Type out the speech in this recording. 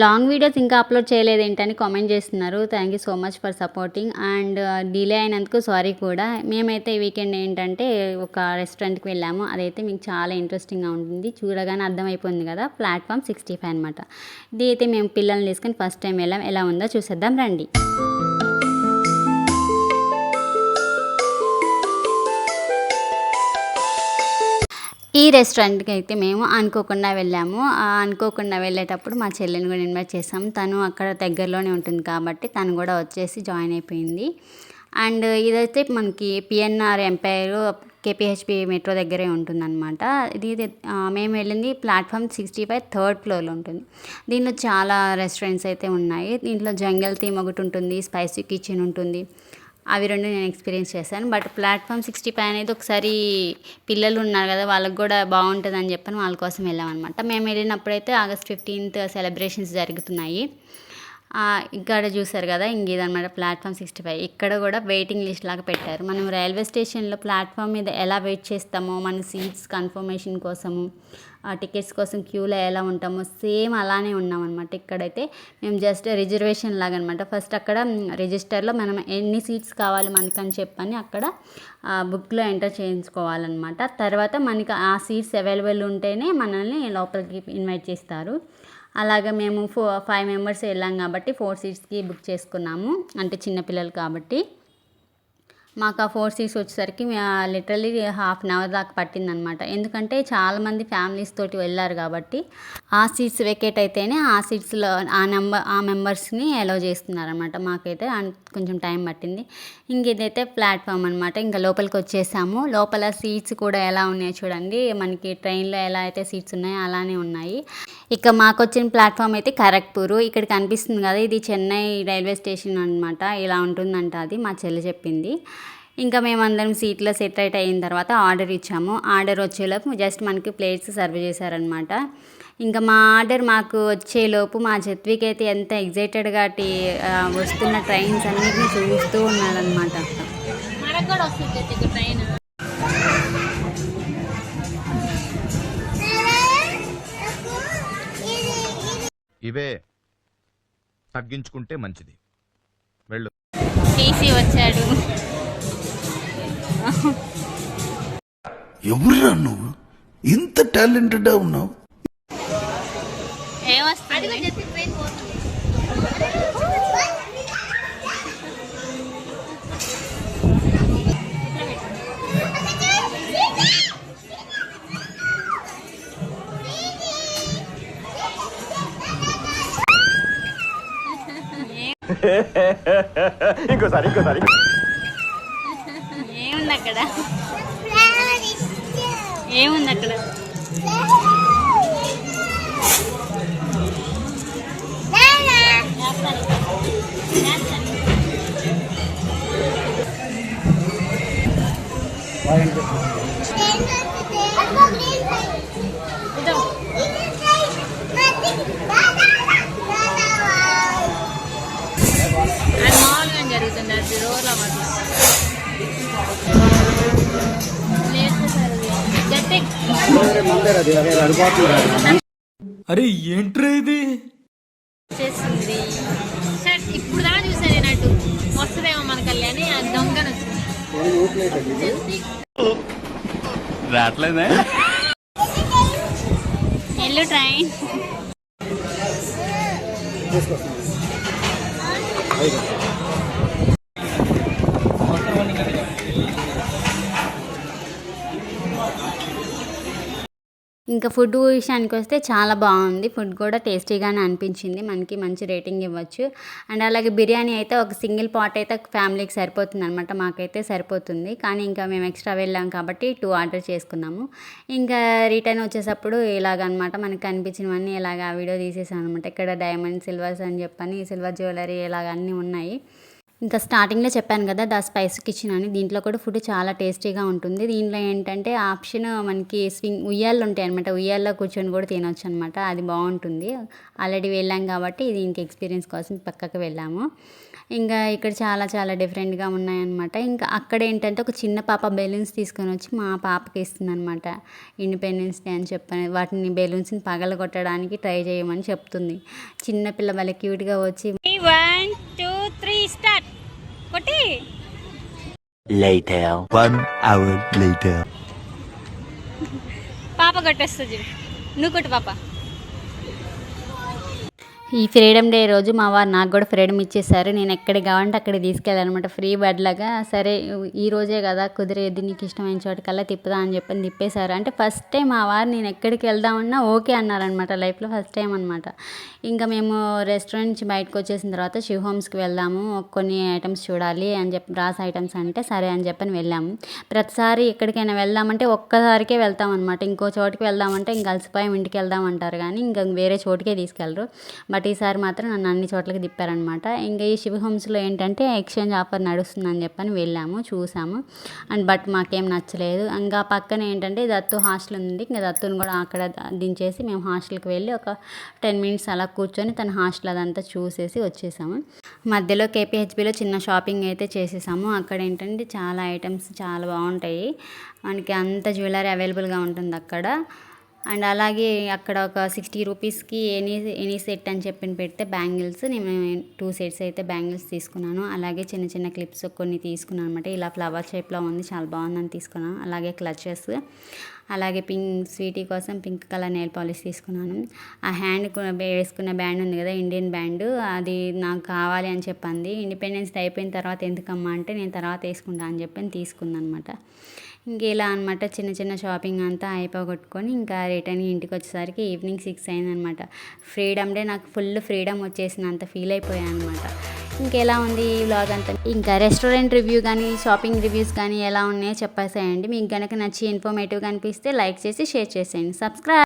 Long videos ఇంకా upload చేయలేదేంటని comment చేస్తున్నారు. Thank you so much for supporting. And delay అయినందుకు sorry కూడా. మేమైతే ఈ వీకెండ్ ఏంటంటే ఒక రెస్టారెంట్కి వెళ్ళాము. అదైతే మీకు చాలా ఇంట్రెస్టింగ్గా ఉంటుంది. చూడగానే అర్థమైపోయింది కదా, ప్లాట్ఫామ్ 65 అనమాట. ఇది అయితే మేము పిల్లల్ని తీసుకొని ఫస్ట్ టైం వెళ్ళాం. ఎలా ఉందో చూసేద్దాం రండి. ఈ రెస్టారెంట్కి అయితే మేము అనుకోకుండా వెళ్ళాము. అనుకోకుండా వెళ్ళేటప్పుడు మా చెల్లిని కూడా ఇన్వైట్ చేసాము. తను అక్కడ దగ్గరలోనే ఉంటుంది కాబట్టి తను కూడా వచ్చేసి జాయిన్ అయిపోయింది. అండ్ ఇదైతే మనకి పిఎన్ఆర్ ఎంపైర్ కేపీహెచ్పి మెట్రో దగ్గరే ఉంటుందన్నమాట. ఇది మేము వెళ్ళింది ప్లాట్ఫామ్ 65 థర్డ్ ఫ్లోర్లో ఉంటుంది. దీనిలో చాలా రెస్టారెంట్స్ అయితే ఉన్నాయి. దీంట్లో జంగల్ థీమ్ ఒకటి ఉంటుంది, స్పైసీ కిచెన్ ఉంటుంది. అవి రెండు నేను ఎక్స్పీరియన్స్ చేశాను. బట్ ప్లాట్ఫామ్ 65 అనేది ఒకసారి పిల్లలు ఉన్నారు కదా, వాళ్ళకి కూడా బాగుంటుందని చెప్పని వాళ్ళ కోసం వెళ్ళామన్నమాట. మేము వెళ్ళినప్పుడైతే ఆగస్ట్ 15th సెలబ్రేషన్స్ జరుగుతున్నాయి. ఇక్కడ చూసారు కదా, ఇదనమాట ప్లాట్ఫామ్ 65. ఇక్కడ కూడా వెయిటింగ్ లిస్ట్ లాగా పెట్టారు. మనం రైల్వే స్టేషన్లో ప్లాట్ఫామ్ మీద ఎలా వెయిట్ చేస్తామో, మన సీట్స్ కన్ఫర్మేషన్ కోసము, టికెట్స్ కోసం క్యూలో ఎలా ఉంటామో సేమ్ అలానే ఉన్నామన్నమాట. ఇక్కడైతే మేము జస్ట్ రిజర్వేషన్ లాగా అనమాట. ఫస్ట్ అక్కడ రిజిస్టర్లో మనం ఎన్ని సీట్స్ కావాలి మనకని చెప్పని అక్కడ బుక్లో ఎంటర్ చేయించుకోవాలన్నమాట. తర్వాత మనకి ఆ సీట్స్ అవైలబుల్ ఉంటేనే మనల్ని లోపలికి ఇన్వైట్ చేస్తారు. అలాగే మేము 5 మెంబర్స్ వెళ్ళాం కాబట్టి 4 సీట్స్కి బుక్ చేసుకున్నాము. అంటే చిన్నపిల్లలు కాబట్టి మాకు ఆ 4 సీట్స్ వచ్చేసరికి లిటరల్లీ హాఫ్ అన్ అవర్ దాకా పట్టిందనమాట. ఎందుకంటే చాలామంది ఫ్యామిలీస్ తోటి వెళ్ళారు కాబట్టి ఆ సీట్స్ వెకేట్ అయితేనే ఆ సీట్స్లో ఆ మెంబర్స్ని అలౌ చేస్తున్నారనమాట. మాకైతే కొంచెం టైం పట్టింది. ఇదైతే ప్లాట్ఫామ్ అనమాట. ఇంకా లోపలికి వచ్చేసాము. లోపల సీట్స్ కూడా ఎలా ఉన్నాయో చూడండి. మనకి ట్రైన్లో ఎలా అయితే సీట్స్ ఉన్నాయో అలానే ఉన్నాయి. ఇక మాకు వచ్చిన ప్లాట్ఫామ్ అయితే ఖరగ్పూర్. ఇక్కడ కనిపిస్తుంది కదా, ఇది చెన్నై రైల్వే స్టేషన్ అనమాట. ఇలా ఉంటుందంట, అది మా చెల్లి చెప్పింది. ఇంకా మేమందరం సీట్లో సెట్ అయిన తర్వాత ఆర్డర్ ఇచ్చాము. ఆర్డర్ వచ్చేలోపు జస్ట్ మనకి ప్లేట్స్ సర్వ్ చేశారనమాట. ఇంకా మా ఆర్డర్ మాకు వచ్చేలోపు మా జత్వికి అయితే ఎంత ఎగ్జైటెడ్గా వస్తున్న ట్రైన్స్ అన్నిటిని చూస్తూ ఉన్నాడనమాట. ఇవే తగ్గించుకుంటే మంచిది. వెళ్ళు. టీసీ వచ్చాడు. ఎవరురా నువ్వు? ఇంత టాలెంటెడ్ ఉన్నావు. ఇంకోసారి ఏముంది అక్కడ? ఏముంది అక్కడ? జరుగుతుంది అది రోజుల అరే ఏంట్రా ఇది? ఇప్పుడు దాకా చూసాను నేనట్టు వస్తుందేమో మన కళ్యాణి, అది దొంగను వచ్చింది. రావట్లేదా? ఎల్లు ట్రైన్. ఇంకా ఫుడ్ విషయానికి వస్తే చాలా బాగుంది. ఫుడ్ కూడా టేస్టీగానే అనిపించింది. మనకి మంచి రేటింగ్ ఇవ్వచ్చు. అండ్ అలాగే బిర్యానీ అయితే ఒక సింగిల్ పాట్ అయితే ఫ్యామిలీకి సరిపోతుంది అనమాట. మాకైతే సరిపోతుంది. కానీ ఇంకా మేము ఎక్స్ట్రా వెళ్ళాం కాబట్టి 2 ఆర్డర్ చేసుకున్నాము. ఇంకా రిటర్న్ వచ్చేటప్పుడు ఇలాగనమాట మనకి కనిపించినవన్నీ ఇలాగ వీడియో తీసేసాను అనమాట. ఇక్కడ డైమండ్ సిల్వర్స్ అని చెప్పని సిల్వర్ జ్యువెలరీ ఇలాగ అన్నీ ఉన్నాయి. ఇంకా స్టార్టింగ్లో చెప్పాను కదా ద స్పైస్ కిచెన్ అని, దీంట్లో కూడా ఫుడ్ చాలా టేస్టీగా ఉంటుంది. దీంట్లో ఏంటంటే ఆప్షన్ మనకి ఉయ్యాలు ఉంటాయి అనమాట, ఉయ్యాల్లో కూర్చొని కూడా తినొచ్చు అనమాట, అది బాగుంటుంది. ఆల్రెడీ వెళ్ళాం కాబట్టి ఇది ఇంక ఎక్స్పీరియన్స్ కోసం పక్కకు వెళ్ళాము. ఇంకా ఇక్కడ చాలా చాలా డిఫరెంట్గా ఉన్నాయన్నమాట. ఇంకా అక్కడ ఏంటంటే ఒక చిన్న పాప బెలూన్స్ తీసుకొని వచ్చి మా పాపకి ఇస్తుందన్నమాట. ఇండిపెండెన్స్ డే అని చెప్పని వాటిని బెలూన్స్ని పగలగొట్టడానికి ట్రై చేయమని చెప్తుంది. చిన్నపిల్ల వాళ్ళ క్యూట్గా వచ్చి 1 2 3 స్టార్ట్ కొట్టి Later. 1 hour later. పాప కొట్టేస్తుంది, నువ్వు కొట్టు పాప. ఈ ఫ్రీడమ్ డే రోజు మా వారు నాకు కూడా ఫ్రీడమ్ ఇచ్చేసారు. నేను ఎక్కడికి కావాలంటే అక్కడికి తీసుకెళ్ళాలన్నమాట, ఫ్రీ బర్డ్ లాగా. సరే ఈ రోజే కదా కుదిరేది, నీకు ఇష్టమైన చోటుకల్లా తిప్పుదా అని చెప్పని తిప్పేశారు. అంటే ఫస్ట్ టైం మా వారు నేను ఎక్కడికి వెళ్దామన్నా ఓకే అన్నారనమాట, లైఫ్లో ఫస్ట్ టైం అనమాట. ఇంకా మేము రెస్టారెంట్ నుంచి బయటకు వచ్చేసిన తర్వాత శివ్ హోమ్స్కి వెళ్దాము, కొన్ని ఐటమ్స్ చూడాలి అని చెప్పి రాస్ ఐటమ్స్ అంటే సరే అని చెప్పని వెళ్ళాము. ప్రతిసారి ఎక్కడికైనా వెళ్దామంటే ఒక్కసారికే వెళ్తాం అనమాట, ఇంకో చోటుకి వెళ్దామంటే ఇంక అలసిపోయాం ఇంటికి వెళ్దాం అంటారు కానీ ఇంకా వేరే చోటుకే తీసుకెళ్ళరు. బట్ ఈసారి మాత్రం నన్ను అన్ని చోట్లకి తిప్పారనమాట. ఇంకా ఈ శివ్ హోమ్స్లో ఏంటంటే ఎక్స్చేంజ్ ఆఫర్ నడుస్తుందని చెప్పని వెళ్ళాము, చూసాము. అండ్ బట్ మాకేం నచ్చలేదు. ఇంకా పక్కన ఏంటంటే దత్తు హాస్టల్ ఉంది, ఇంకా దత్తుని కూడా అక్కడ దించేసి మేము హాస్టల్కి వెళ్ళి ఒక 10 minutes అలా కూర్చొని తన హాస్టల్ అదంతా చూసేసి వచ్చేసాము. మధ్యలో కేపీహెచ్బిలో చిన్న షాపింగ్ అయితే చేసేసాము. అక్కడ ఏంటంటే చాలా ఐటమ్స్ చాలా బాగుంటాయి, మనకి అంత జ్యువెలరీ అవైలబుల్గా ఉంటుంది అక్కడ. అండ్ అలాగే అక్కడ ఒక 60 రూపీస్కి ఎనీ సెట్ అని చెప్పి పెడితే బ్యాంగిల్స్, నేను 2 sets అయితే బ్యాంగిల్స్ తీసుకున్నాను. అలాగే చిన్న చిన్న క్లిప్స్ కొన్ని తీసుకున్నాను అనమాట, ఇలా ఫ్లవర్ షేప్లో ఉంది, చాలా బాగుందని తీసుకున్నాను. అలాగే క్లచెస్, అలాగే స్వీటీ కోసం పింక్ కలర్ నెయిల్ పాలిష్ తీసుకున్నాను. ఆ హ్యాండ్ వేసుకున్న బ్యాండ్ ఉంది కదా, ఇండియన్ బ్యాండ్, అది నాకు కావాలి అని చెప్పింది. ఇండిపెండెన్స్ డే అయిపోయిన తర్వాత ఎందుకమ్మా అంటే నేను తర్వాత వేసుకుంటా అని చెప్పి తీసుకుంది అనమాట. ఇంకేలా అనమాట చిన్న చిన్న షాపింగ్ అంతా అయిపోగొట్టుకొని ఇంకా రిటర్న్ ఇంటికి వచ్చేసరికి ఈవినింగ్ 6 అయిందనమాట. ఫ్రీడమ్ డే నాకు ఫుల్ ఫ్రీడమ్ వచ్చేసినంత ఫీల్ అయిపోయాను అనమాట. ఇంకెలా ఉంది ఈ వ్లాగ్ అంతా. ఇంకా రెస్టారెంట్ రివ్యూ కానీ షాపింగ్ రివ్యూస్ కానీ ఎలా ఉన్నాయో చెప్పేసేయండి. మీకు కనుక నచ్చి ఇన్ఫర్మేటివ్గా అనిపిస్తే లైక్ చేసి షేర్ చేసేయండి. సబ్స్క్రైబ్.